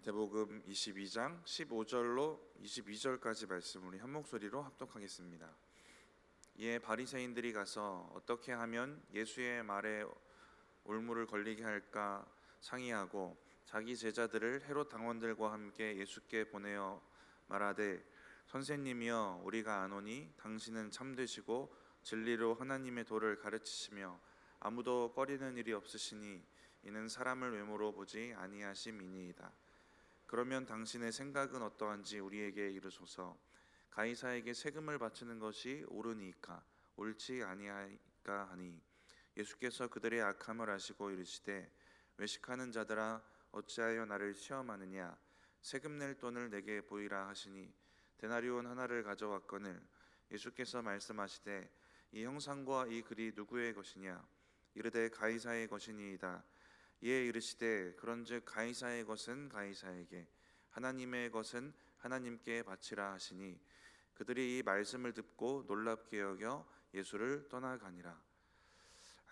마태복음 22장 15절로 22절까지 말씀을 한 목소리로 합독하겠습니다. 이에 바리새인들이 가서 어떻게 하면 예수의 말에 올무를 걸리게 할까 상의하고 자기 제자들을 헤롯 당원들과 함께 예수께 보내어 말하되, 선생님이여, 우리가 아노니 당신은 참되시고 진리로 하나님의 도를 가르치시며 아무도 꺼리는 일이 없으시니 이는 사람을 외모로 보지 아니하심이니이다. 그러면 당신의 생각은 어떠한지 우리에게 이르소서. 가이사에게 세금을 바치는 것이 옳으니까 옳지 아니하니까 하니, 예수께서 그들의 악함을 아시고 이르시되, 외식하는 자들아, 어찌하여 나를 시험하느냐? 세금 낼 돈을 내게 보이라 하시니 데나리온 하나를 가져왔거늘, 예수께서 말씀하시되, 이 형상과 이 글이 누구의 것이냐? 이르되 가이사의 것이니이다. 이에 이르시되, 그런즉 가이사의 것은 가이사에게, 하나님의 것은 하나님께 바치라 하시니, 그들이 이 말씀을 듣고 놀랍게 여겨 예수를 떠나가니라.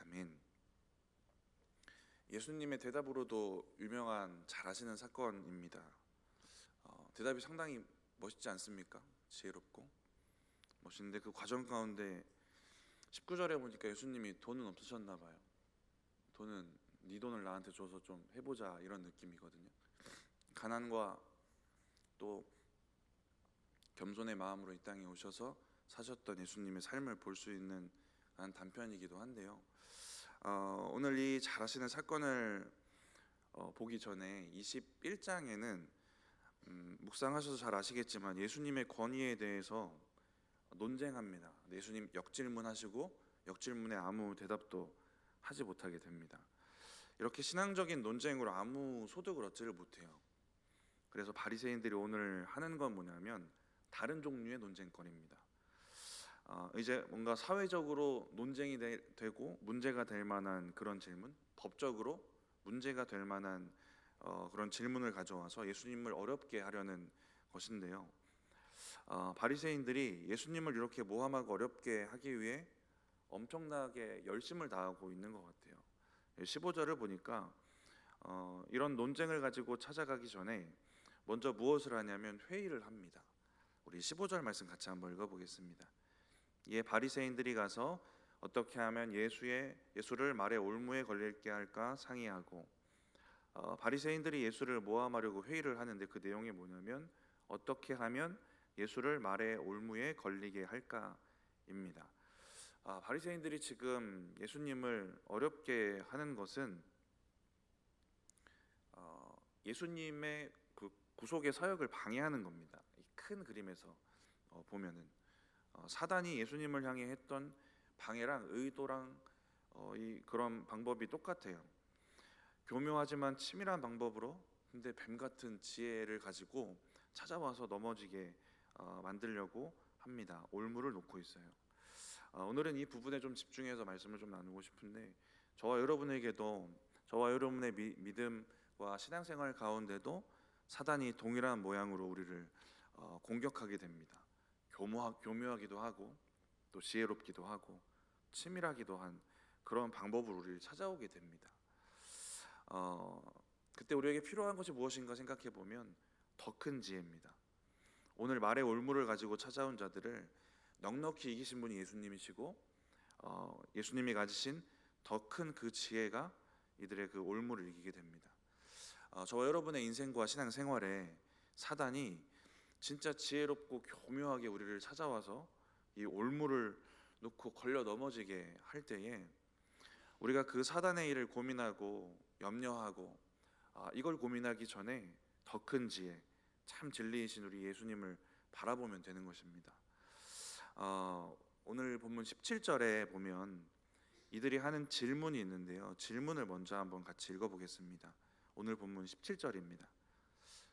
아멘. 예수님의 대답으로도 유명한 잘 아시는 사건입니다. 대답이 상당히 멋있지 않습니까? 지혜롭고 멋있는데 그 과정 가운데 19절에 보니까 예수님이 돈은 없으셨나 봐요. 돈은 네 돈을 나한테 줘서 좀 해보자, 이런 느낌이거든요. 가난과 또 겸손의 마음으로 이 땅에 오셔서 사셨던 예수님의 삶을 볼 수 있는 단편이기도 한데요. 오늘 이 잘 아시는 사건을 보기 전에 21장에는 묵상하셔서 잘 아시겠지만 예수님의 권위에 대해서 논쟁합니다. 예수님 역질문하시고 역질문에 아무 대답도 하지 못하게 됩니다. 이렇게 신앙적인 논쟁으로 아무 소득을 얻지를 못해요. 그래서 바리새인들이 오늘 하는 건 뭐냐면 다른 종류의 논쟁거리입니다. 이제 뭔가 사회적으로 논쟁이 되고 문제가 될 만한 그런 질문, 법적으로 문제가 될 만한 그런 질문을 가져와서 예수님을 어렵게 하려는 것인데요. 바리새인들이 예수님을 이렇게 모함하고 어렵게 하기 위해 엄청나게 열심을 다하고 있는 것 같아요. 15절을 보니까 이런 논쟁을 가지고 찾아가기 전에 먼저 무엇을 하냐면 회의를 합니다. 우리 15절 말씀 같이 한번 읽어보겠습니다. 이에 바리새인들이 가서 어떻게 하면 예수를 말에 올무에 걸릴게 할까 상의하고, 바리새인들이 예수를 모함하려고 회의를 하는데 그 내용이 뭐냐면 어떻게 하면 예수를 말에 올무에 걸리게 할까입니다. 바리새인들이 지금 예수님을 어렵게 하는 것은 예수님의 그 구속의 사역을 방해하는 겁니다. 이 큰 그림에서 보면은 사단이 예수님을 향해 했던 방해랑 의도랑 그런 방법이 똑같아요. 교묘하지만 치밀한 방법으로, 근데 뱀 같은 지혜를 가지고 찾아와서 넘어지게 만들려고 합니다. 올무를 놓고 있어요. 오늘은 이 부분에 좀 집중해서 말씀을 좀 나누고 싶은데, 저와 여러분에게도, 저와 여러분의 믿음과 신앙생활 가운데도 사단이 동일한 모양으로 우리를 공격하게 됩니다. 교묘하기도 하고 또 지혜롭기도 하고 치밀하기도 한 그런 방법으로 우리를 찾아오게 됩니다. 그때 우리에게 필요한 것이 무엇인가 생각해 보면 더 큰 지혜입니다. 오늘 말의 올무를 가지고 찾아온 자들을 넉넉히 이기신 분이 예수님이시고, 예수님이 가지신 더 큰 그 지혜가 이들의 그 올무를 이기게 됩니다. 저와 여러분의 인생과 신앙생활에 사단이 진짜 지혜롭고 교묘하게 우리를 찾아와서 이 올무를 놓고 걸려 넘어지게 할 때에 우리가 그 사단의 일을 고민하고 염려하고 이걸 고민하기 전에 더 큰 지혜, 참 진리이신 우리 예수님을 바라보면 되는 것입니다. 오늘 본문 17절에 보면 이들이 하는 질문이 있는데요. 질문을 먼저 한번 같이 읽어보겠습니다. 오늘 본문 17절입니다.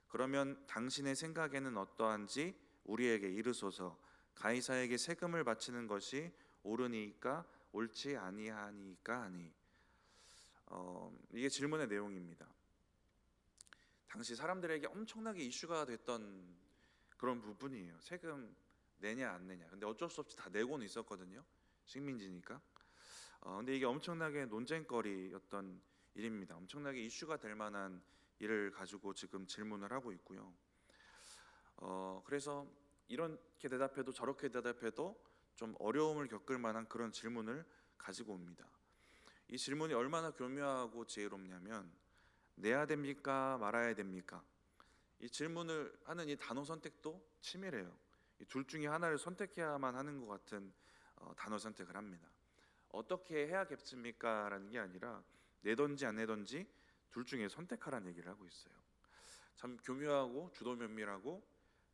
그러면 당신의 생각에는 어떠한지 우리에게 이르소서. 가이사에게 세금을 바치는 것이 옳으니까 옳지 아니하니까 하니. 이게 질문의 내용입니다. 당시 사람들에게 엄청나게 이슈가 됐던 그런 부분이에요. 세금 내냐 안 내냐. 근데 어쩔 수 없이 다 내고는 있었거든요. 식민지니까. 근데 이게 엄청나게 논쟁거리였던 일입니다. 엄청나게 이슈가 될 만한 이를 가지고 지금 질문을 하고 있고요. 그래서 이렇게 대답해도 저렇게 대답해도 좀 어려움을 겪을 만한 그런 질문을 가지고 옵니다. 이 질문이 얼마나 교묘하고 지혜롭냐면 내야 됩니까 말아야 됩니까? 이 질문을 하는 이 단어 선택도 치밀해요. 이 둘 중에 하나를 선택해야만 하는 것 같은 단어 선택을 합니다. 어떻게 해야겠습니까? 라는 게 아니라 내던지 안 내던지 둘 중에 선택하라는 얘기를 하고 있어요. 참 교묘하고 주도면밀하고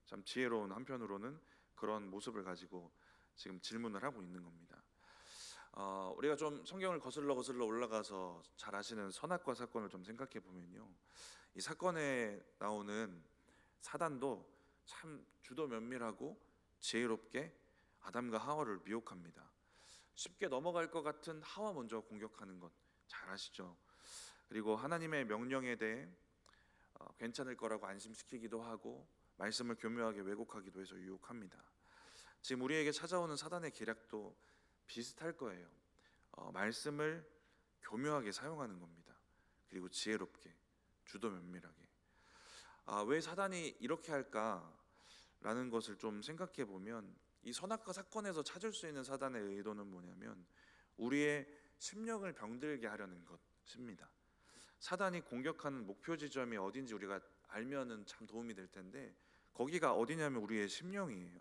참 지혜로운 한편으로는 그런 모습을 가지고 지금 질문을 하고 있는 겁니다. 우리가 좀 성경을 거슬러 올라가서 잘 아시는 선악과 사건을 좀 생각해 보면요, 이 사건에 나오는 사단도 참 주도 면밀하고 지혜롭게 아담과 하와를 미혹합니다. 쉽게 넘어갈 것 같은 하와 먼저 공격하는 것 잘 아시죠? 그리고 하나님의 명령에 대해 괜찮을 거라고 안심시키기도 하고 말씀을 교묘하게 왜곡하기도 해서 유혹합니다. 지금 우리에게 찾아오는 사단의 계략도 비슷할 거예요. 말씀을 교묘하게 사용하는 겁니다. 그리고 지혜롭게, 주도 면밀하게. 왜 사단이 이렇게 할까라는 것을 좀 생각해 보면 이 선악과 사건에서 찾을 수 있는 사단의 의도는 뭐냐면 우리의 심령을 병들게 하려는 것입니다. 사단이 공격하는 목표 지점이 어딘지 우리가 알면은 참 도움이 될 텐데 거기가 어디냐면 우리의 심령이에요.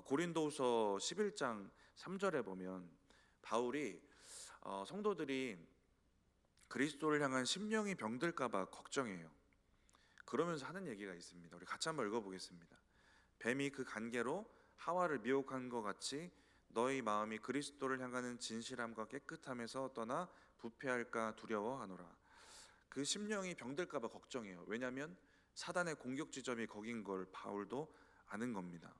고린도후서 11장 3절에 보면 바울이 성도들이 그리스도를 향한 심령이 병들까봐 걱정해요. 그러면서 하는 얘기가 있습니다. 우리 같이 한번 읽어보겠습니다. 뱀이 그 간계로 하와를 미혹한 것 같이 너희 마음이 그리스도를 향하는 진실함과 깨끗함에서 떠나 부패할까 두려워하노라. 그 심령이 병들까봐 걱정해요. 왜냐하면 사단의 공격 지점이 거긴 걸 바울도 아는 겁니다.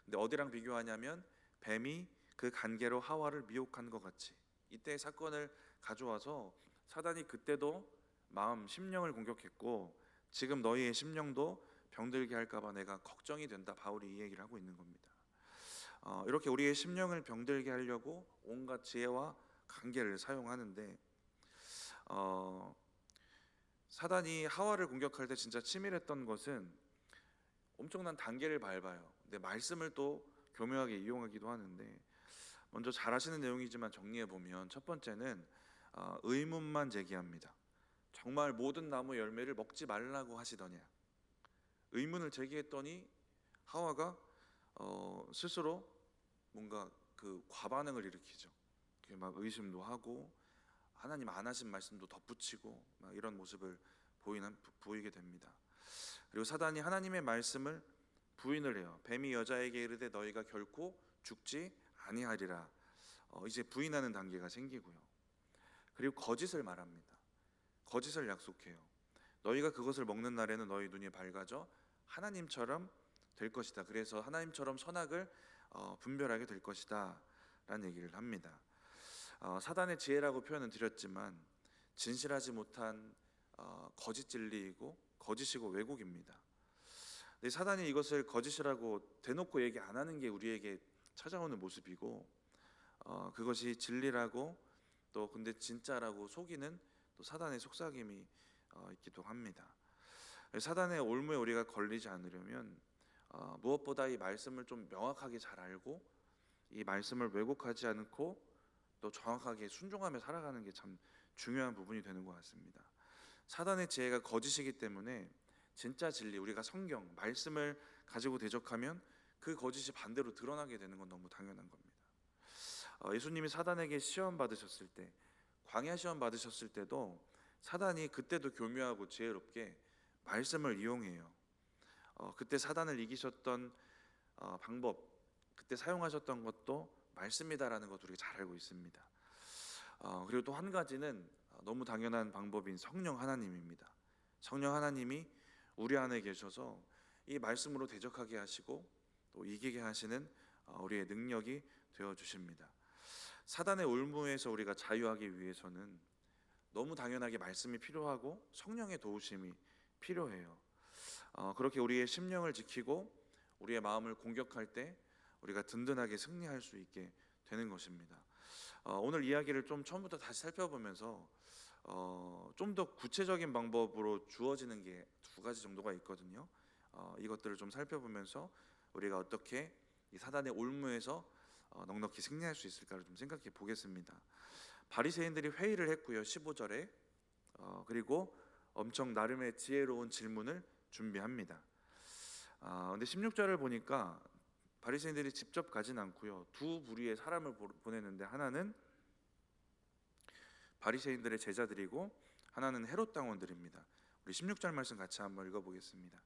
근데 어디랑 비교하냐면 뱀이 그 간계로 하와를 미혹한 것 같이, 이때 사건을 가져와서 사단이 그때도 마음 심령을 공격했고 지금 너희의 심령도 병들게 할까봐 내가 걱정이 된다. 바울이 이 얘기를 하고 있는 겁니다. 이렇게 우리의 심령을 병들게 하려고 온갖 지혜와 관계를 사용하는데 사단이 하와를 공격할 때 진짜 치밀했던 것은 엄청난 단계를 밟아요. 근데 말씀을 또 교묘하게 이용하기도 하는데 먼저 잘 아시는 내용이지만 정리해 보면 첫 번째는 의문만 제기합니다. 정말 모든 나무 열매를 먹지 말라고 하시더냐? 의문을 제기했더니 하와가 스스로 뭔가 그 과반응을 일으키죠. 막 의심도 하고 하나님 안 하신 말씀도 덧붙이고 막 이런 모습을 보이게 됩니다. 그리고 사단이 하나님의 말씀을 부인을 해요. 뱀이 여자에게 이르되 너희가 결코 죽지 아니하리라. 이제 부인하는 단계가 생기고요. 그리고 거짓을 말합니다. 거짓을 약속해요. 너희가 그것을 먹는 날에는 너희 눈이 밝아져 하나님처럼 될 것이다. 그래서 하나님처럼 선악을 분별하게 될 것이다 라는 얘기를 합니다. 사단의 지혜라고 표현은 드렸지만 진실하지 못한 거짓 진리이고 거짓이고 왜곡입니다. 근데 사단이 이것을 거짓이라고 대놓고 얘기 안 하는 게 우리에게 찾아오는 모습이고 그것이 진리라고 또 근데 진짜라고 속이는 또 사단의 속삭임이 있기도 합니다. 사단의 올무에 우리가 걸리지 않으려면 무엇보다 이 말씀을 좀 명확하게 잘 알고 이 말씀을 왜곡하지 않고 또 정확하게 순종하며 살아가는 게 참 중요한 부분이 되는 것 같습니다. 사단의 지혜가 거짓이기 때문에 진짜 진리, 우리가 성경, 말씀을 가지고 대적하면 그 거짓이 반대로 드러나게 되는 건 너무 당연한 겁니다. 예수님이 사단에게 시험 받으셨을 때, 광야 시험 받으셨을 때도 사단이 그때도 교묘하고 지혜롭게 말씀을 이용해요. 그때 사단을 이기셨던 방법, 그때 사용하셨던 것도 말씀이다라는 것 우리가 잘 알고 있습니다. 그리고 또 한 가지는 너무 당연한 방법인 성령 하나님입니다. 성령 하나님이 우리 안에 계셔서 이 말씀으로 대적하게 하시고 또 이기게 하시는 우리의 능력이 되어 주십니다. 사단의 올무에서 우리가 자유하기 위해서는 너무 당연하게 말씀이 필요하고 성령의 도우심이 필요해요. 그렇게 우리의 심령을 지키고 우리의 마음을 공격할 때 우리가 든든하게 승리할 수 있게 되는 것입니다. 오늘 이야기를 좀 처음부터 다시 살펴보면서 좀 더 구체적인 방법으로 주어지는 게 두 가지 정도가 있거든요. 이것들을 좀 살펴보면서 우리가 어떻게 이 사단의 올무에서 넉넉히 승리할 수 있을까를 좀 생각해 보겠습니다. 바리새인들이 회의를 했고요. 15절에 그리고 엄청 나름의 지혜로운 질문을 준비합니다. 근데 16절을 보니까 바리새인들이 직접 가진 않고요. 두 부류의 사람을 보내는데 하나는 바리새인들의 제자들이고 하나는 헤롯 당원들입니다. 우리 16절 말씀 같이 한번 읽어보겠습니다.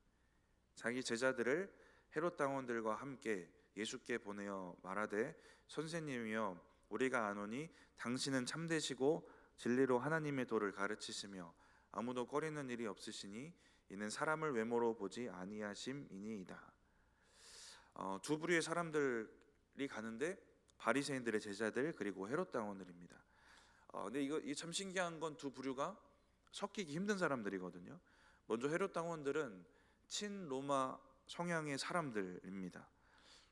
자기 제자들을 헤롯 당원들과 함께 예수께 보내어 말하되 선생님이여 우리가 아노니 당신은 참되시고 진리로 하나님의 도를 가르치시며 아무도 꺼리는 일이 없으시니 이는 사람을 외모로 보지 아니하심이니이다. 두 부류의 사람들이 가는데 바리새인들의 제자들 그리고 헤롯 당원들입니다. 근데 이게 참 신기한 건 두 부류가 섞이기 힘든 사람들이거든요. 먼저 헤롯 당원들은 친로마 성향의 사람들입니다.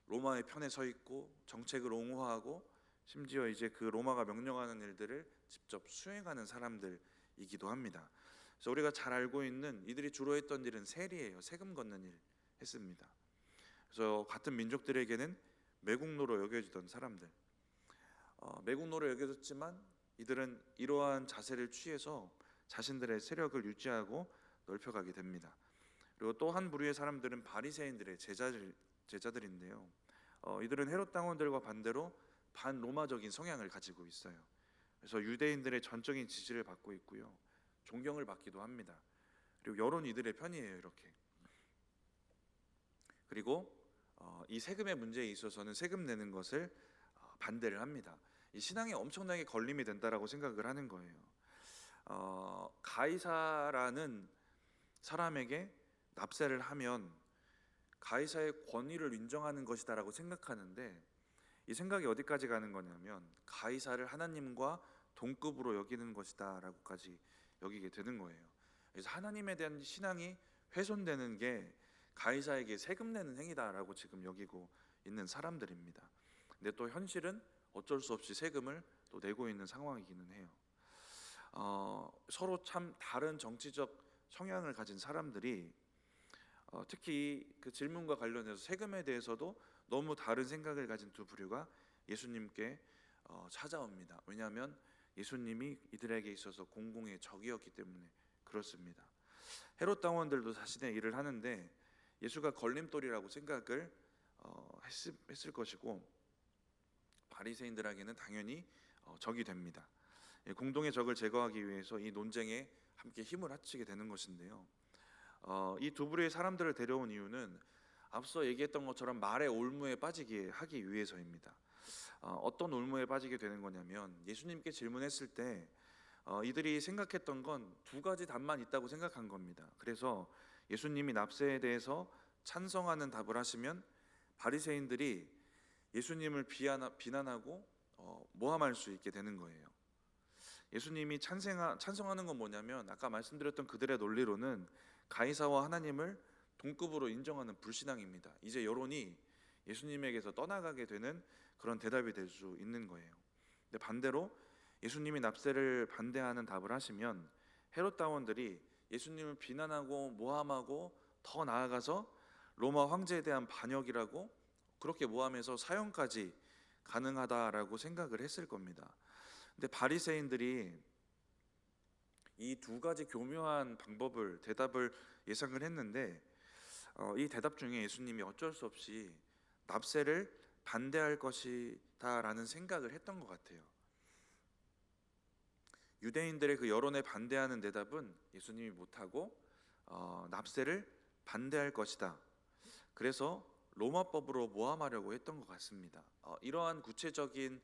로마의 편에 서 있고 정책을 옹호하고 심지어 이제 그 로마가 명령하는 일들을 직접 수행하는 사람들이기도 합니다. 그래서 우리가 잘 알고 있는 이들이 주로 했던 일은 세리예요. 세금 걷는 일 했습니다. 그래서 같은 민족들에게는 매국노로 여겨지던 사람들, 매국노로 여겨졌지만 이들은 이러한 자세를 취해서 자신들의 세력을 유지하고 넓혀가게 됩니다. 그리고 또 한 부류의 사람들은 바리새인들의 제자들인데요. 이들은 헤롯 당원들과 반대로 반로마적인 성향을 가지고 있어요. 그래서 유대인들의 전적인 지지를 받고 있고요. 존경을 받기도 합니다. 그리고 여론 이들의 편이에요. 이렇게. 그리고 이 세금의 문제에 있어서는 세금 내는 것을 반대를 합니다. 이 신앙에 엄청나게 걸림이 된다라고 생각을 하는 거예요. 가이사라는 사람에게 납세를 하면 가이사의 권위를 인정하는 것이다라고 생각하는데 이 생각이 어디까지 가는 거냐면 가이사를 하나님과 동급으로 여기는 것이다라고까지 여기게 되는 거예요. 그래서 하나님에 대한 신앙이 훼손되는 게 가이사에게 세금 내는 행위다라고 지금 여기고 있는 사람들입니다. 근데 또 현실은 어쩔 수 없이 세금을 또 내고 있는 상황이기는 해요. 서로 참 다른 정치적 성향을 가진 사람들이 특히 그 질문과 관련해서 세금에 대해서도 너무 다른 생각을 가진 두 부류가 예수님께 찾아옵니다. 왜냐하면 예수님이 이들에게 있어서 공공의 적이었기 때문에 그렇습니다. 헤롯 당원들도 자신의 일을 하는데 예수가 걸림돌이라고 생각을 했을 것이고 바리새인들에게는 당연히 적이 됩니다. 공동의 적을 제거하기 위해서 이 논쟁에 함께 힘을 합치게 되는 것인데요. 이 두 부류의 사람들을 데려온 이유는 앞서 얘기했던 것처럼 말의 올무에 빠지게 하기 위해서입니다. 어떤 올무에 빠지게 되는 거냐면 예수님께 질문했을 때 이들이 생각했던 건 두 가지 답만 있다고 생각한 겁니다. 그래서 예수님이 납세에 대해서 찬성하는 답을 하시면 바리새인들이 예수님을 비난하고 모함할 수 있게 되는 거예요. 예수님이 찬성하는 건 뭐냐면 아까 말씀드렸던 그들의 논리로는 가이사와 하나님을 동급으로 인정하는 불신앙입니다. 이제 여론이 예수님에게서 떠나가게 되는 그런 대답이 될 수 있는 거예요. 근데 반대로 예수님이 납세를 반대하는 답을 하시면 헤롯 당원들이 예수님을 비난하고 모함하고 더 나아가서 로마 황제에 대한 반역이라고 그렇게 모함해서 사형까지 가능하다라고 생각을 했을 겁니다. 근데 바리새인들이 이 두 가지 교묘한 대답을 예상을 했는데 이 대답 중에 예수님이 어쩔 수 없이 납세를 반대할 것이다라는 생각을 했던 것 같아요. 유대인들의 그 여론에 반대하는 대답은 예수님이 못하고 납세를 반대할 것이다. 그래서 로마법으로 모함하려고 했던 것 같습니다. 이러한 구체적인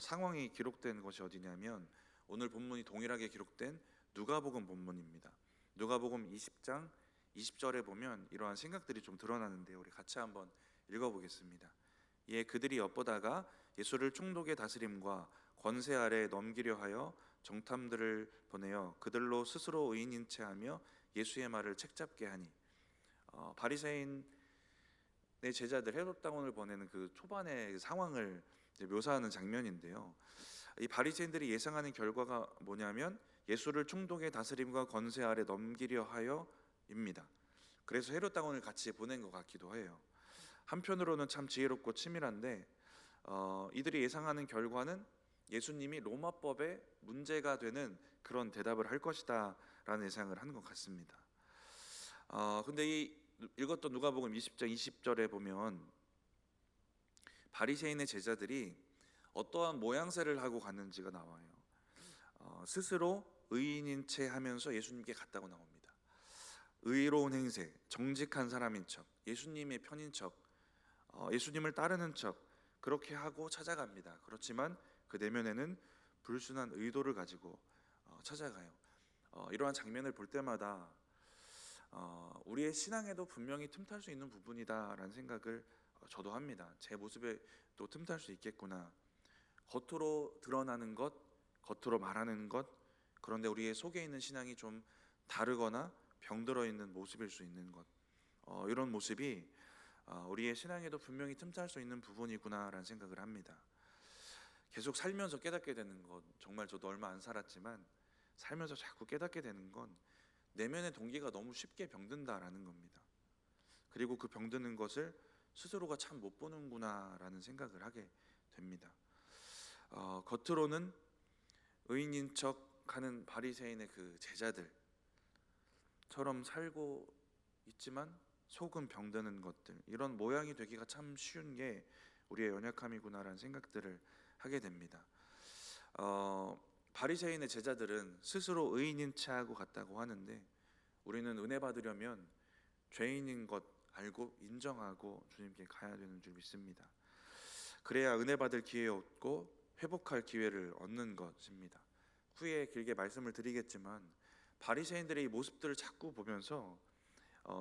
상황이 기록된 것이 어디냐면 오늘 본문이 동일하게 기록된 누가복음 본문입니다. 누가복음 20장 20절에 보면 이러한 생각들이 좀 드러나는데 우리 같이 한번 읽어보겠습니다. 예, 그들이 엿보다가 예수를 총독의 다스림과 권세 아래 넘기려 하여 정탐들을 보내어 그들로 스스로 의인인 체하며 예수의 말을 책잡게 하니 바리새인의 제자들 헤롯 당원을 보내는 그 초반의 상황을 묘사하는 장면인데요. 이 바리새인들이 예상하는 결과가 뭐냐면 예수를 총독의 다스림과 권세 아래 넘기려 하여입니다. 그래서 헤롯 당원을 같이 보낸 것 같기도 해요. 한편으로는 참 지혜롭고 치밀한데 이들이 예상하는 결과는 예수님이 로마법에 문제가 되는 그런 대답을 할 것이다 라는 예상을 한 것 같습니다. 근데 이 읽었던 누가복음 20장 20절에 보면 바리새인의 제자들이 어떠한 모양새를 하고 갔는지가 나와요. 스스로 의인인 채 하면서 예수님께 갔다고 나옵니다. 의로운 행세, 정직한 사람인 척, 예수님의 편인 척, 예수님을 따르는 척 그렇게 하고 찾아갑니다. 그렇지만 그 내면에는 불순한 의도를 가지고 찾아가요. 이러한 장면을 볼 때마다 우리의 신앙에도 분명히 틈탈 수 있는 부분이다라는 생각을 저도 합니다. 제 모습에 또 틈탈 수 있겠구나. 겉으로 드러나는 것, 겉으로 말하는 것, 그런데 우리의 속에 있는 신앙이 좀 다르거나 병들어 있는 모습일 수 있는 것, 이런 모습이 우리의 신앙에도 분명히 틈탈 수 있는 부분이구나라는 생각을 합니다. 계속 살면서 깨닫게 되는 것, 정말 저도 얼마 안 살았지만 살면서 자꾸 깨닫게 되는 건 내면의 동기가 너무 쉽게 병든다라는 겁니다. 그리고 그 병드는 것을 스스로가 참 못 보는구나라는 생각을 하게 됩니다. 겉으로는 의인인 척하는 바리새인의 그 제자들처럼 살고 있지만 속은 병드는 것들, 이런 모양이 되기가 참 쉬운 게 우리의 연약함이구나라는 생각들을 하게 됩니다. 바리새인의 제자들은 스스로 의인인 체하고 갔다고 하는데 우리는 은혜 받으려면 죄인인 것 알고 인정하고 주님께 가야 되는 줄 믿습니다. 그래야 은혜 받을 기회 얻고 회복할 기회를 얻는 것입니다. 후에 길게 말씀을 드리겠지만 바리새인들의 이 모습들을 자꾸 보면서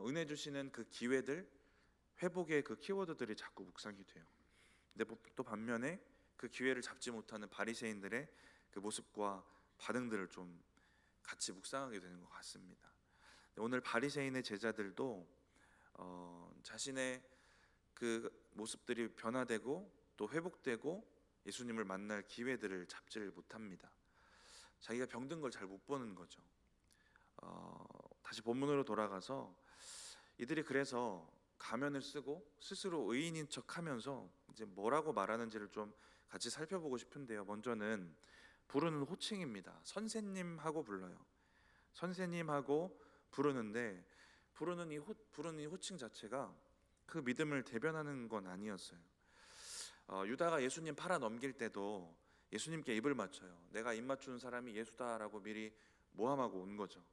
은혜 주시는 그 기회들, 회복의 그 키워드들이 자꾸 묵상이 돼요. 근데 또 반면에 그 기회를 잡지 못하는 바리새인들의 그 모습과 반응들을 좀 같이 묵상하게 되는 것 같습니다. 오늘 바리새인의 제자들도 자신의 그 모습들이 변화되고 또 회복되고 예수님을 만날 기회들을 잡지를 못합니다. 자기가 병든 걸 잘 못 보는 거죠. 다시 본문으로 돌아가서 이들이 그래서 가면을 쓰고 스스로 의인인 척하면서 이제 뭐라고 말하는지를 좀 같이 살펴보고 싶은데요. 먼저는 부르는 호칭입니다. 선생님하고 불러요. 선생님하고 부르는데 부르는 이 호칭 자체가 그 믿음을 대변하는 건 아니었어요. 유다가 예수님 팔아 넘길 때도 예수님께 입을 맞춰요. 내가 입 맞추는 사람이 예수다라고 미리 모함하고 온 거죠.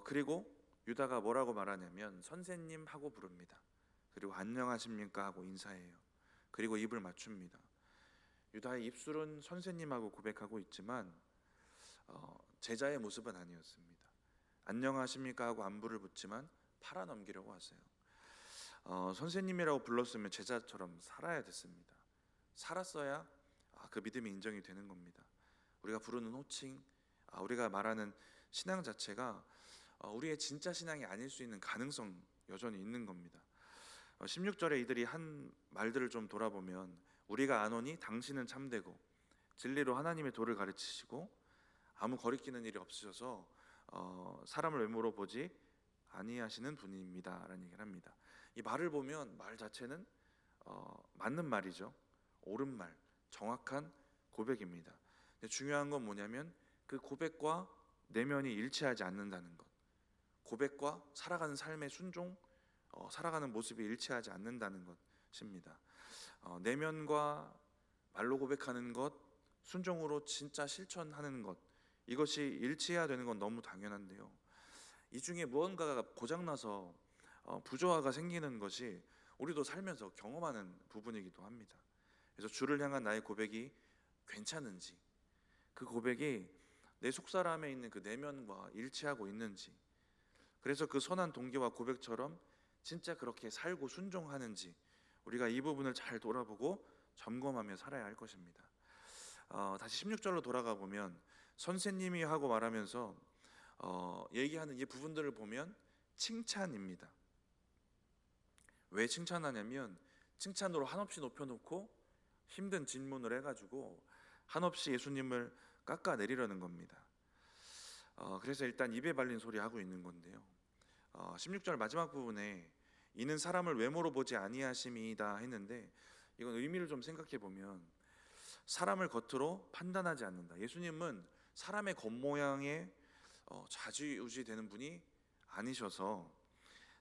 그리고 유다가 뭐라고 말하냐면 선생님 하고 부릅니다. 그리고 안녕하십니까 하고 인사해요. 그리고 입을 맞춥니다. 유다의 입술은 선생님하고 고백하고 있지만 제자의 모습은 아니었습니다. 안녕하십니까 하고 안부를 묻지만 팔아 넘기려고 하세요. 선생님이라고 불렀으면 제자처럼 살아야 됐습니다. 살았어야 그 믿음이 인정이 되는 겁니다. 우리가 부르는 호칭, 우리가 말하는 신앙 자체가 우리의 진짜 신앙이 아닐 수 있는 가능성 여전히 있는 겁니다. 16절에 이들이 한 말들을 좀 돌아보면 우리가 아노니 당신은 참되고 진리로 하나님의 도를 가르치시고 아무 거리끼는 일이 없으셔서 사람을 외모로 보지 아니하시는 분입니다 라는 얘기를 합니다. 이 말을 보면 말 자체는 맞는 말이죠. 옳은 말, 정확한 고백입니다. 근데 중요한 건 뭐냐면 그 고백과 내면이 일치하지 않는다는 것, 고백과 살아가는 삶의 순종, 살아가는 모습이 일치하지 않는다는 것입니다. 내면과 말로 고백하는 것, 순종으로 진짜 실천하는 것, 이것이 일치해야 되는 건 너무 당연한데요. 이 중에 무언가가 고장나서 부조화가 생기는 것이 우리도 살면서 경험하는 부분이기도 합니다. 그래서 주를 향한 나의 고백이 괜찮은지, 그 고백이 내 속사람에 있는 그 내면과 일치하고 있는지, 그래서 그 선한 동기와 고백처럼 진짜 그렇게 살고 순종하는지 우리가 이 부분을 잘 돌아보고 점검하며 살아야 할 것입니다. 다시 16절로 돌아가 보면 선생님이 하고 말하면서 얘기하는 이 부분들을 보면 칭찬입니다. 왜 칭찬하냐면 칭찬으로 한없이 높여놓고 힘든 질문을 해가지고 한없이 예수님을 깎아내리려는 겁니다. 그래서 일단 입에 발린 소리 하고 있는 건데요. 16절 마지막 부분에 이는 사람을 외모로 보지 아니하심이다 했는데, 이건 의미를 좀 생각해 보면 사람을 겉으로 판단하지 않는다. 예수님은 사람의 겉모양에 좌지우지되는 분이 아니셔서,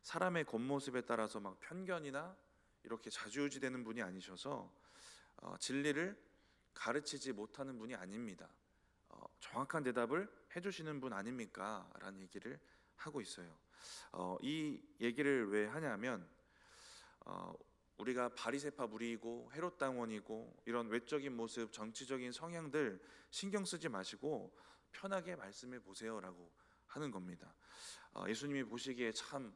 사람의 겉모습에 따라서 막 편견이나 이렇게 좌지우지되는 분이 아니셔서 진리를 가르치지 못하는 분이 아닙니다. 정확한 대답을 해주시는 분 아닙니까? 라는 얘기를 하고 있어요. 이 얘기를 왜 하냐면 우리가 바리새파 무리이고 헤롯 당원이고 이런 외적인 모습, 정치적인 성향들 신경 쓰지 마시고 편하게 말씀해 보세요라고 하는 겁니다. 예수님이 보시기에 참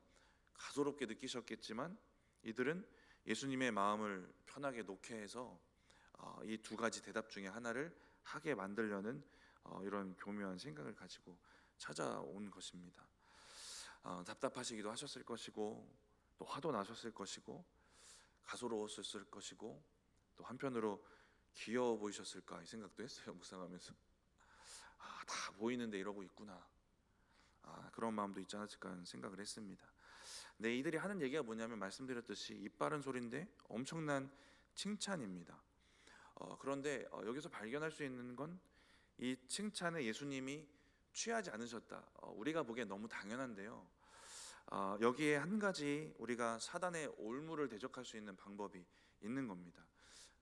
가소롭게 느끼셨겠지만 이들은 예수님의 마음을 편하게 놓게 해서 이 두 가지 대답 중에 하나를 하게 만들려는 이런 교묘한 생각을 가지고 찾아온 것입니다. 답답하시기도 하셨을 것이고, 또 화도 나셨을 것이고, 가소로웠을 것이고, 또 한편으로 귀여워 보이셨을까 이 생각도 했어요. 묵상하면서 다 보이는데 이러고 있구나, 그런 마음도 있지 않았을까 하는 생각을 했습니다. 네, 이들이 하는 얘기가 뭐냐면 말씀드렸듯이 입 바른 소리인데 엄청난 칭찬입니다. 그런데 여기서 발견할 수 있는 건 이 칭찬에 예수님이 취하지 않으셨다. 우리가 보기엔 너무 당연한데요. 여기에 한 가지 우리가 사단의 올무를 대적할 수 있는 방법이 있는 겁니다.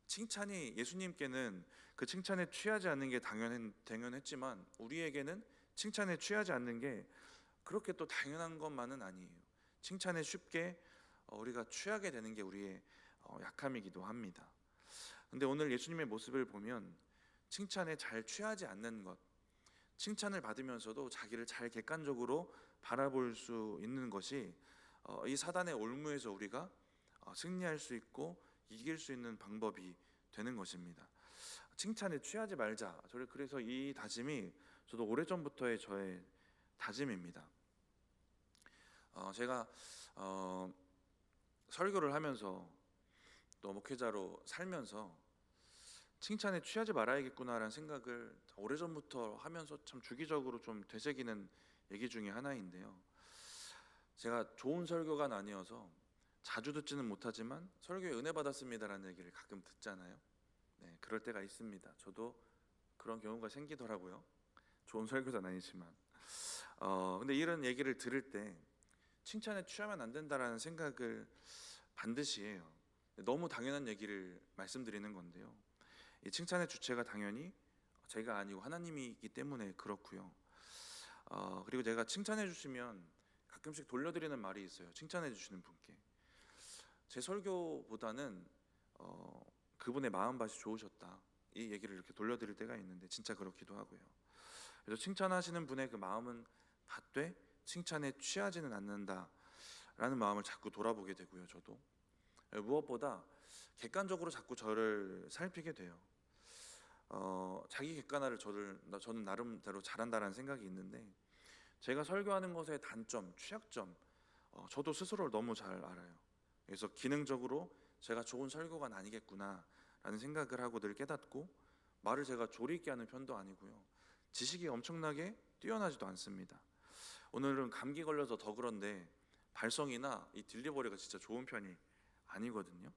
칭찬이 예수님께는 그 칭찬에 취하지 않는 게 당연했지만 우리에게는 칭찬에 취하지 않는 게 그렇게 또 당연한 것만은 아니에요. 칭찬에 쉽게 우리가 취하게 되는 게 우리의 약함이기도 합니다. 근데 오늘 예수님의 모습을 보면 칭찬에 잘 취하지 않는 것, 칭찬을 받으면서도 자기를 잘 객관적으로 바라볼 수 있는 것이 이 사단의 올무에서 우리가 승리할 수 있고 이길 수 있는 방법이 되는 것입니다. 칭찬에 취하지 말자. 그래서 이 다짐이 저도 오래전부터의 저의 다짐입니다. 제가 설교를 하면서 또 목회자로 살면서 칭찬에 취하지 말아야겠구나라는 생각을 오래전부터 하면서 참 주기적으로 좀 되새기는 얘기 중에 하나인데요. 제가 좋은 설교가 아니어서 자주 듣지는 못하지만 설교에 은혜 받았습니다라는 얘기를 가끔 듣잖아요. 네, 그럴 때가 있습니다. 저도 그런 경우가 생기더라고요. 좋은 설교는 아니지만. 근데 이런 얘기를 들을 때 칭찬에 취하면 안 된다라는 생각을 반드시 해요. 너무 당연한 얘기를 말씀드리는 건데요. 이 칭찬의 주체가 당연히 제가 아니고 하나님이기 때문에 그렇고요. 그리고 제가 칭찬해 주시면 가끔씩 돌려드리는 말이 있어요. 칭찬해 주시는 분께 제 설교보다는 그분의 마음밭이 좋으셨다, 이 얘기를 이렇게 돌려드릴 때가 있는데 진짜 그렇기도 하고요. 그래서 칭찬하시는 분의 그 마음은 받되 칭찬에 취하지는 않는다라는 마음을 자꾸 돌아보게 되고요. 저도 무엇보다 객관적으로 자꾸 저를 살피게 돼요. 자기 객관화를 저는 나름대로 잘한다라는 생각이 있는데 제가 설교하는 것의 단점, 취약점, 저도 스스로를 너무 잘 알아요. 그래서 기능적으로 제가 좋은 설교관 아니겠구나라는 생각을 하고 늘 깨닫고, 말을 제가 조리 있게 하는 편도 아니고요. 지식이 엄청나게 뛰어나지도 않습니다. 오늘은 감기 걸려서 더 그런데 발성이나 이 딜리버리가 진짜 좋은 편이 아니거든요.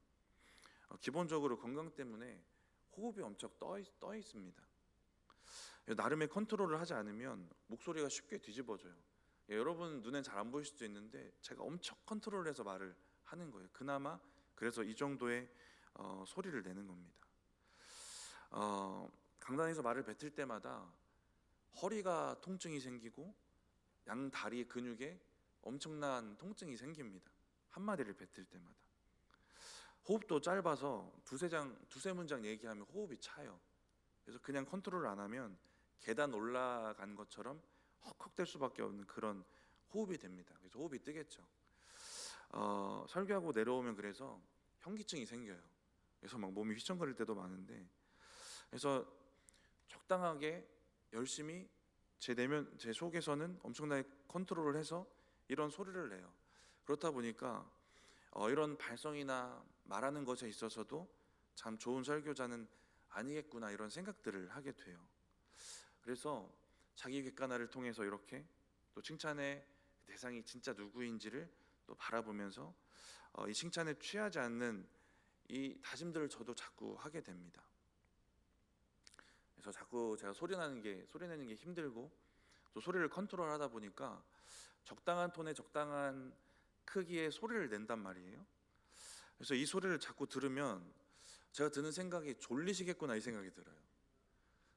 기본적으로 건강 때문에 호흡이 엄청 떠 있습니다. 나름의 컨트롤을 하지 않으면 목소리가 쉽게 뒤집어져요. 여러분 눈엔 잘 안 보일 수도 있는데 제가 엄청 컨트롤해서 말을 하는 거예요. 그나마 그래서 이 정도의 소리를 내는 겁니다. 강단에서 말을 뱉을 때마다 허리가 통증이 생기고 양 다리 근육에 엄청난 통증이 생깁니다. 한마디를 뱉을 때마다. 호흡도 짧아서 두세 문장 얘기하면 호흡이 차요. 그래서 그냥 컨트롤을 안 하면 계단 올라간 것처럼 헉헉댈 수밖에 없는 그런 호흡이 됩니다. 그래서 호흡이 뜨겠죠. 설교하고 내려오면 그래서 현기증이 생겨요. 그래서 막 몸이 휘청거릴 때도 많은데, 그래서 적당하게 열심히 제 속에서는 엄청나게 컨트롤을 해서 이런 소리를 내요. 그렇다 보니까 이런 발성이나 말하는 것에 있어서도 참 좋은 설교자는 아니겠구나 이런 생각들을 하게 돼요. 그래서 자기 객관화를 통해서 이렇게 또 칭찬의 대상이 진짜 누구인지를 또 바라보면서 이 칭찬에 취하지 않는 이 다짐들을 저도 자꾸 하게 됩니다. 그래서 자꾸 제가 소리 내는 게 힘들고 또 소리를 컨트롤하다 보니까 적당한 톤에 적당한 크기의 소리를 낸단 말이에요. 그래서 이 소리를 자꾸 들으면 제가 드는 생각이 졸리시겠구나 이 생각이 들어요.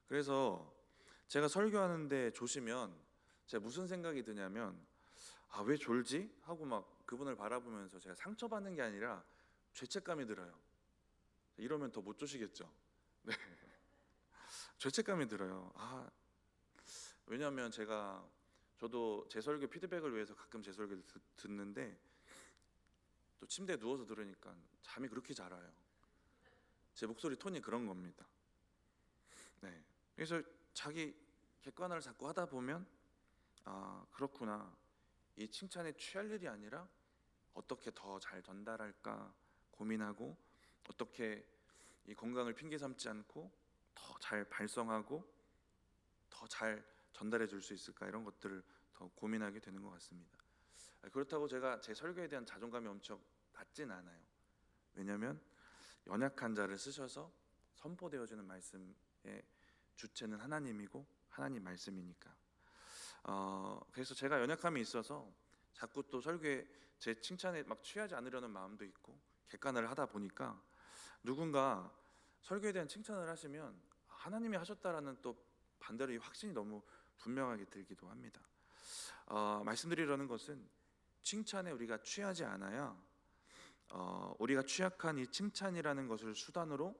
그래서 제가 설교하는데 조시면 제가 무슨 생각이 드냐면 왜 졸지? 하고 막 그분을 바라보면서 제가 상처받는 게 아니라 죄책감이 들어요. 이러면 더 못 조시겠죠. 네. 죄책감이 들어요. 왜냐하면 저도 제 설교 피드백을 위해서 가끔 제 설교를 듣는데 또 침대에 누워서 들으니까 잠이 그렇게 잘 와요. 제 목소리 톤이 그런 겁니다. 네. 그래서 자기 객관화를 자꾸 하다 보면 그렇구나. 이 칭찬에 취할 일이 아니라 어떻게 더 잘 전달할까 고민하고 어떻게 이 건강을 핑계 삼지 않고 더 잘 발성하고 더 잘 전달해 줄 수 있을까 이런 것들을 더 고민하게 되는 것 같습니다. 그렇다고 제가 제 설교에 대한 자존감이 엄청 낮진 않아요. 왜냐하면 연약한 자를 쓰셔서 선포되어지는 말씀의 주체는 하나님이고 하나님 말씀이니까. 그래서 제가 연약함이 있어서 자꾸 또 설교에 제 칭찬에 막 취하지 않으려는 마음도 있고 객관을 하다 보니까 누군가 설교에 대한 칭찬을 하시면 하나님이 하셨다라는 또 반대로 이 확신이 너무 분명하게 들기도 합니다. 말씀드리려는 것은 칭찬에 우리가 취하지 않아야 우리가 취약한 이 칭찬이라는 것을 수단으로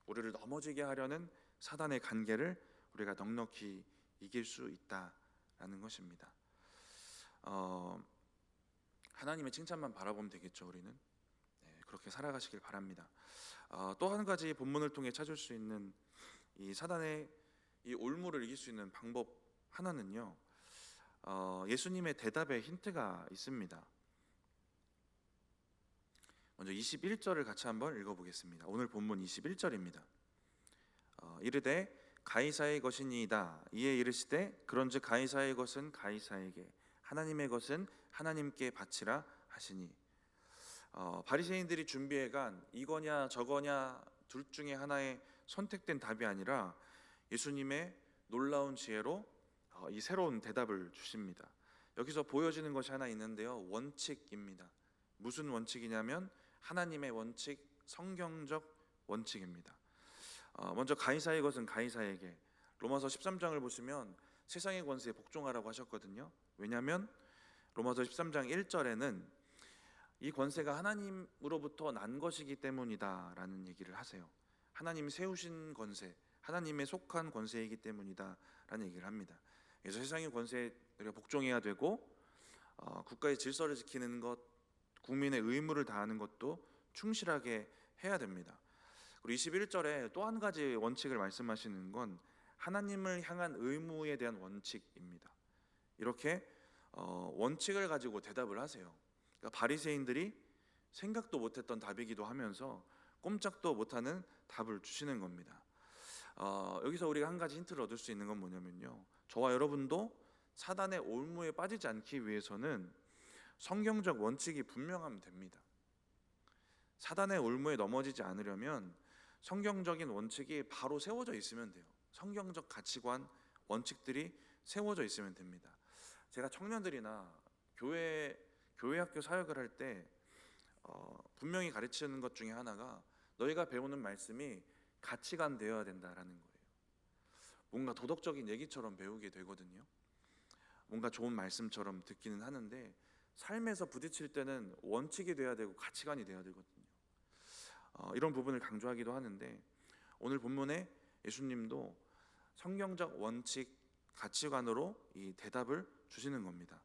우리를 넘어지게 하려는 사단의 간계를 우리가 넉넉히 이길 수 있다라는 것입니다. 하나님의 칭찬만 바라보면 되겠죠. 우리는 그렇게 살아가시길 바랍니다. 또 한 가지 본문을 통해 찾을 수 있는 이 사단의 이 올무를 이길 수 있는 방법 하나는요, 예수님의 대답에 힌트가 있습니다. 먼저 21절을 같이 한번 읽어보겠습니다. 오늘 본문 21절입니다. 이르되 가이사의 것이니이다. 이에 이르시되 그런즉 가이사의 것은 가이사에게 하나님의 것은 하나님께 바치라 하시니. 바리새인들이 준비해간 이거냐 저거냐 둘 중에 하나의 선택된 답이 아니라 예수님의 놀라운 지혜로 이 새로운 대답을 주십니다. 여기서 보여지는 것이 하나 있는데요, 원칙입니다. 무슨 원칙이냐면 하나님의 원칙, 성경적 원칙입니다. 먼저 가이사의 것은 가이사에게. 로마서 13장을 보시면 세상의 권세에 복종하라고 하셨거든요. 왜냐하면 로마서 13장 1절에는 이 권세가 하나님으로부터 난 것이기 때문이다 라는 얘기를 하세요. 하나님이 세우신 권세, 하나님에 속한 권세이기 때문이다 라는 얘기를 합니다. 그래서 세상의 권세에 우리가 복종해야 되고 국가의 질서를 지키는 것, 국민의 의무를 다하는 것도 충실하게 해야 됩니다. 그리고 21절에 또 한 가지 원칙을 말씀하시는 건 하나님을 향한 의무에 대한 원칙입니다. 이렇게 원칙을 가지고 대답을 하세요. 그러니까 바리새인들이 생각도 못했던 답이기도 하면서 꼼짝도 못하는 답을 주시는 겁니다. 여기서 우리가 한 가지 힌트를 얻을 수 있는 건 뭐냐면요, 저와 여러분도 사단의 올무에 빠지지 않기 위해서는 성경적 원칙이 분명하면 됩니다. 사단의 올무에 넘어지지 않으려면 성경적인 원칙이 바로 세워져 있으면 돼요. 성경적 가치관, 원칙들이 세워져 있으면 됩니다. 제가 청년들이나 교회 학교 사역을 할 때 분명히 가르치는 것 중에 하나가 너희가 배우는 말씀이 가치관 되어야 된다라는 거예요. 뭔가 도덕적인 얘기처럼 배우게 되거든요. 뭔가 좋은 말씀처럼 듣기는 하는데 삶에서 부딪힐 때는 원칙이 돼야 되고 가치관이 돼야 되거든요. 이런 부분을 강조하기도 하는데 오늘 본문에 예수님도 성경적 원칙, 가치관으로 이 대답을 주시는 겁니다.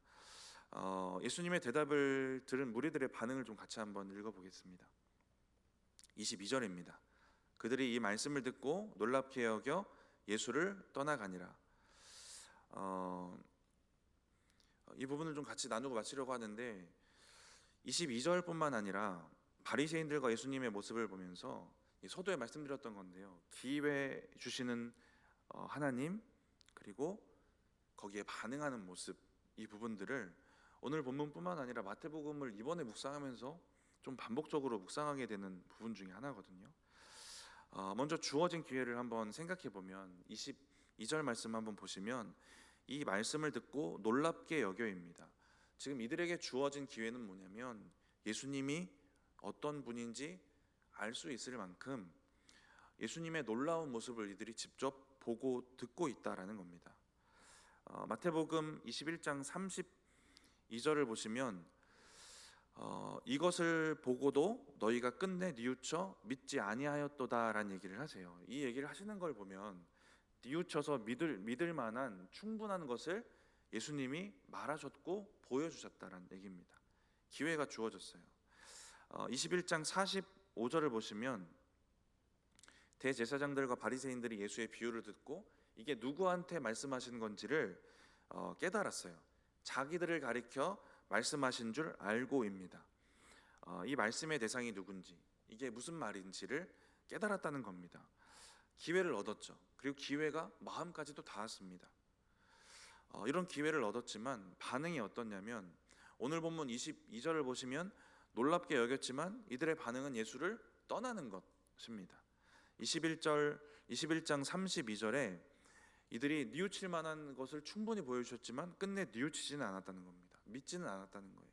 예수님의 대답을 들은 무리들의 반응을 좀 같이 한번 읽어보겠습니다. 22절입니다. 그들이 이 말씀을 듣고 놀랍게 여겨 예수를 떠나가니라. 이 부분을 좀 같이 나누고 마치려고 하는데 22절뿐만 아니라 바리새인들과 예수님의 모습을 보면서 서두에 말씀드렸던 건데요, 기회 주시는 하나님, 그리고 거기에 반응하는 모습, 이 부분들을 오늘 본문뿐만 아니라 마태복음을 이번에 묵상하면서 좀 반복적으로 묵상하게 되는 부분 중에 하나거든요. 먼저 주어진 기회를 한번 생각해 보면 22절 말씀 한번 보시면 이 말씀을 듣고 놀랍게 여겨입니다. 지금 이들에게 주어진 기회는 뭐냐면 예수님이 어떤 분인지 알 수 있을 만큼 예수님의 놀라운 모습을 이들이 직접 보고 듣고 있다라는 겁니다. 마태복음 21장 32절을 보시면 이것을 보고도 너희가 끝내 뉘우쳐 믿지 아니하였도다라는 얘기를 하세요. 이 얘기를 하시는 걸 보면 뉘우쳐서 믿을 만한 충분한 것을 예수님이 말하셨고 보여주셨다라는 얘기입니다. 기회가 주어졌어요. 21장 45절을 보시면 대제사장들과 바리새인들이 예수의 비유를 듣고 이게 누구한테 말씀하시는 건지를 깨달았어요. 자기들을 가리켜 말씀하신 줄 알고입니다. 이 말씀의 대상이 누군지, 이게 무슨 말인지를 깨달았다는 겁니다. 기회를 얻었죠. 그리고 기회가 마음까지도 닿았습니다. 이런 기회를 얻었지만 반응이 어떻냐면 오늘 본문 22절을 보시면 놀랍게 여겼지만 이들의 반응은 예수를 떠나는 것입니다. 21장 32절에 이들이 뉘우칠 만한 것을 충분히 보여주셨지만 끝내 뉘우치지는 않았다는 겁니다. 믿지는 않았다는 거예요.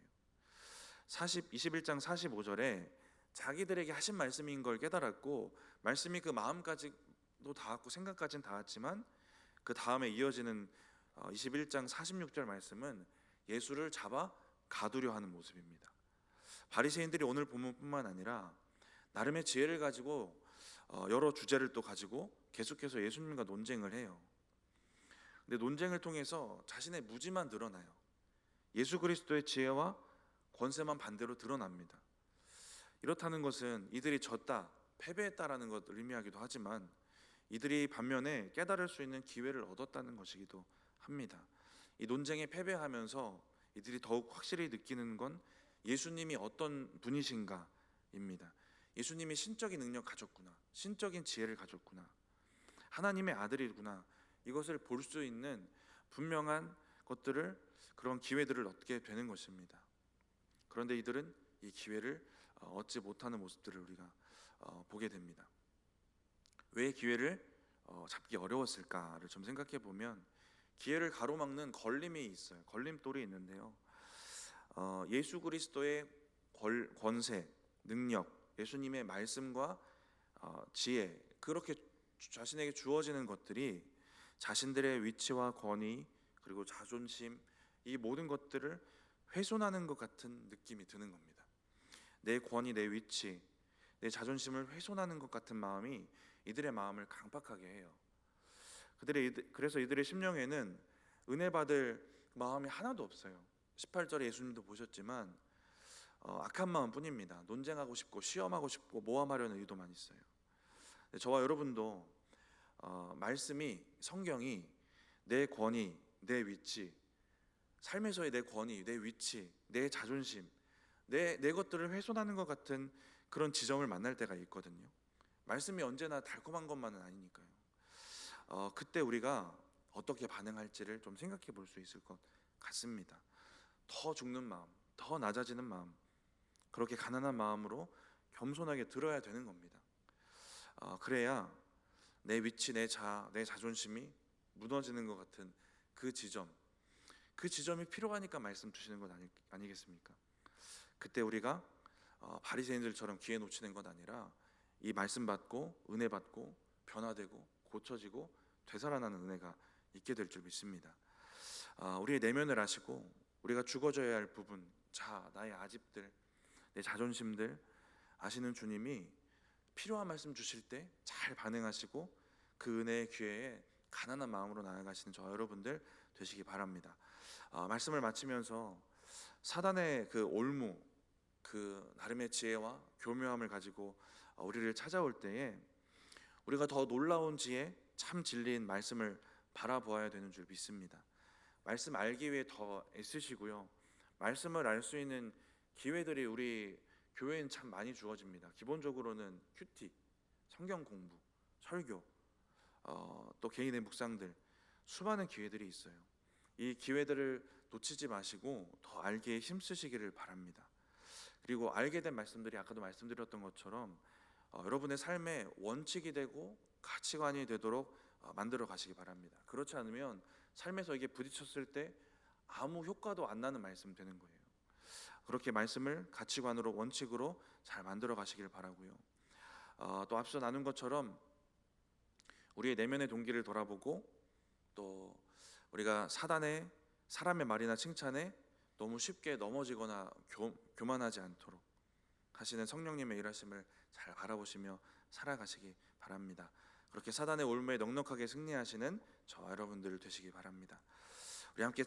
21장 45절에 자기들에게 하신 말씀인 걸 깨달았고 말씀이 그 마음까지도 닿았고 생각까지는 닿았지만 그 다음에 이어지는 21장 46절 말씀은 예수를 잡아 가두려 하는 모습입니다. 바리새인들이 오늘 본문뿐만 아니라 나름의 지혜를 가지고 여러 주제를 또 가지고 계속해서 예수님과 논쟁을 해요. 근데 논쟁을 통해서 자신의 무지만 드러나요. 예수 그리스도의 지혜와 권세만 반대로 드러납니다. 이렇다는 것은 이들이 졌다, 패배했다라는 것을 의미하기도 하지만 이들이 반면에 깨달을 수 있는 기회를 얻었다는 것이기도 합니다. 이 논쟁에 패배하면서 이들이 더욱 확실히 느끼는 건 예수님이 어떤 분이신가입니다. 예수님이 신적인 능력 가졌구나, 신적인 지혜를 가졌구나, 하나님의 아들이구나, 이것을 볼 수 있는 분명한 것들을, 그런 기회들을 얻게 되는 것입니다. 그런데 이들은 이 기회를 얻지 못하는 모습들을 우리가 보게 됩니다. 왜 기회를 잡기 어려웠을까를 좀 생각해 보면 기회를 가로막는 걸림이 있어요. 걸림돌이 있는데요. 예수 그리스도의 권세, 능력, 예수님의 말씀과 지혜, 그렇게 자신에게 주어지는 것들이 자신들의 위치와 권위 그리고 자존심, 이 모든 것들을 훼손하는 것 같은 느낌이 드는 겁니다. 내 권위, 내 위치, 내 자존심을 훼손하는 것 같은 마음이 이들의 마음을 강팍하게 해요. 그래서 이들의 심령에는 은혜 받을 마음이 하나도 없어요. 18절에 예수님도 보셨지만 악한 마음뿐입니다. 논쟁하고 싶고 시험하고 싶고 모함하려는 의도만 있어요. 저와 여러분도 말씀이, 성경이 내 권위, 내 위치, 삶에서의 내 권위, 내 위치, 내 자존심, 내 것들을 훼손하는 것 같은 그런 지점을 만날 때가 있거든요. 말씀이 언제나 달콤한 것만은 아니니까요. 그때 우리가 어떻게 반응할지를 좀 생각해 볼 수 있을 것 같습니다. 더 죽는 마음, 더 낮아지는 마음, 그렇게 가난한 마음으로 겸손하게 들어야 되는 겁니다. 그래야 내 위치, 내 자존심이 무너지는 것 같은 그 지점이 필요하니까 말씀 주시는 것 아니겠습니까? 그때 우리가 바리새인들처럼 기회 놓치는 것 아니라 이 말씀 받고 은혜 받고 변화되고 고쳐지고 되살아나는 은혜가 있게 될 줄 믿습니다. 우리의 내면을 아시고 우리가 죽어져야 할 부분, 나의 아집들, 내 자존심들 아시는 주님이 필요한 말씀 주실 때 잘 반응하시고 그 은혜의 기회에 가난한 마음으로 나아가시는 저 여러분들 되시기 바랍니다. 말씀을 마치면서 사단의 그 올무, 그 나름의 지혜와 교묘함을 가지고 우리를 찾아올 때에 우리가 더 놀라운 지혜, 참 진리인 말씀을 바라보아야 되는 줄 믿습니다. 말씀 알기 위해 더 애쓰시고요. 말씀을 알 수 있는 기회들이 우리 교회엔 참 많이 주어집니다. 기본적으로는 큐티, 성경 공부, 설교, 또 개인의 묵상들, 수많은 기회들이 있어요. 이 기회들을 놓치지 마시고 더 알기에 힘쓰시기를 바랍니다. 그리고 알게 된 말씀들이 아까도 말씀드렸던 것처럼 여러분의 삶의 원칙이 되고 가치관이 되도록 만들어 가시기 바랍니다. 그렇지 않으면 삶에서 이게 부딪혔을 때 아무 효과도 안 나는 말씀 되는 거예요. 그렇게 말씀을 가치관으로 원칙으로 잘 만들어 가시길 바라고요. 또 앞서 나눈 것처럼 우리의 내면의 동기를 돌아보고 또 우리가 사람의 말이나 칭찬에 너무 쉽게 넘어지거나 교만하지 않도록 하시는 성령님의 일하심을 잘 바라보시며 살아가시기 바랍니다. 그렇게 사단의 올무에 넉넉하게 승리하시는 저와 여러분들 되시기 바랍니다. 우리 함께